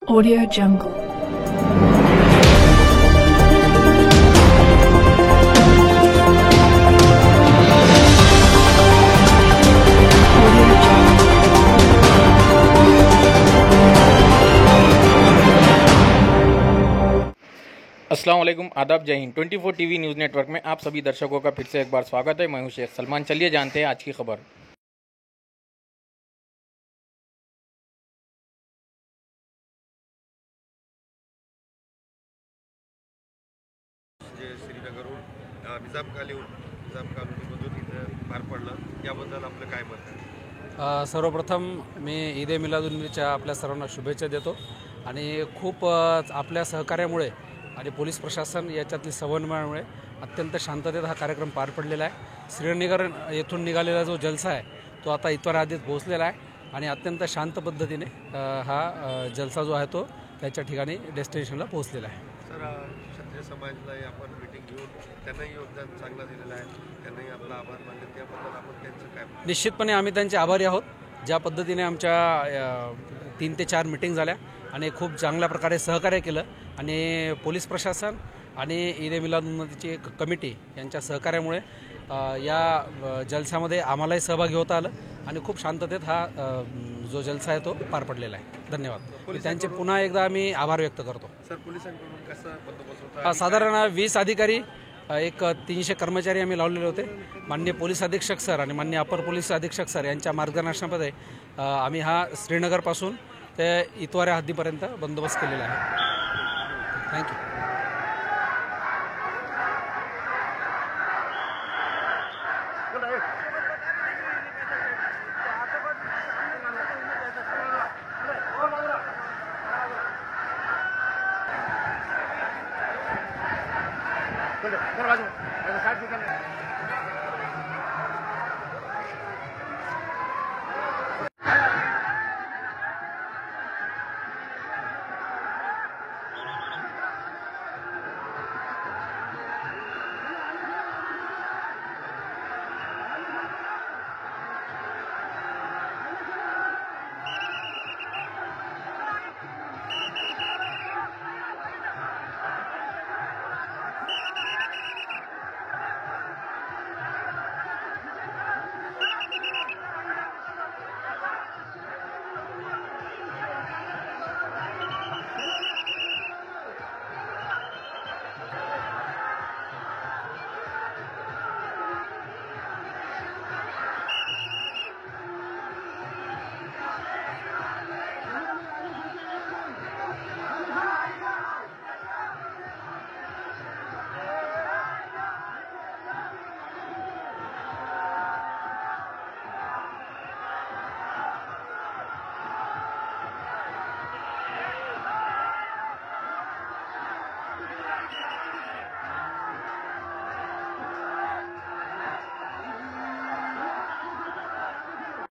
Audio Jungle. अस्सलाम वालेकुम, आदाब, जय हिंद। 24 टीवी न्यूज़ नेटवर्क में आप सभी दर्शकों का फिर से एक बार स्वागत है। मैं हूं शेख सलमान। चलिए जानते हैं आज की खबर। जे श्रीनगरहून निजाम कॉलनीमधून इथं पार पडलं, याबद्दल आपलं काय मत आहे? सर्वप्रथम मी ईद ए मिलादुन्नबीच्या आपल्या सर्वांना शुभेच्छा देतो आणि खूप आपल्या सहकार्यामुळे आणि पोलीस प्रशासन याच्यातली समन्वयामुळे अत्यंत शांततेत हा कार्यक्रम पार पडलेला आहे। श्रीनगर येथून निघालेला जो जलसा आहे तो आता इतवारा आधीच पोहोचलेला आहे आणि अत्यंत शांत पद्धतीने हा जलसा जो आहे तो त्याच्या ठिकाणी डेस्टिनेशनला पोहोचलेला आहे। सर, क्षत्रिय समाजालाही आपण मीटिंग घेऊन त्यांनाही योगदान चांगलं दिलेलं आहे, त्यांनाही आपला आभार मानले, त्याबद्दल आपण त्यांचं काय? निश्चितपणे आम्ही त्यांचे आभारी आहोत। ज्या पद्धतीने आमच्या 3 ते 4 मीटिंग झाल्या आणि खूप चांगल्या प्रकारे सहकार्य केलं आणि पोलीस प्रशासन आणि ईद ए मिलादुन्नबीची एक कमिटी यांच्या सहकार्यामुळे या जलसामध्ये आम्हालाही सहभागी होता आलं आणि खूप शांततेत हा जो जलसा आहे तो पार पडलेला आहे। धन्यवाद। त्यांचे पुन्हा एकदा आम्ही आभार व्यक्त करतो। सर, पोलिसांकडून कसं बंदोबस्त होता? साधारण 20 अधिकारी, एक 300 कर्मचारी आम्ही लावलेले होते। माननीय पोलीस अधीक्षक सर आणि माननीय अपर पोलीस अधीक्षक सर यांच्या मार्गदर्शनामध्ये आम्ही हा श्रीनगरपासून ते इतवारा हद्दीपर्यंत बंदोबस्त केलेला आहे। थँक्यू। चलो, बाजू, साइड निकलने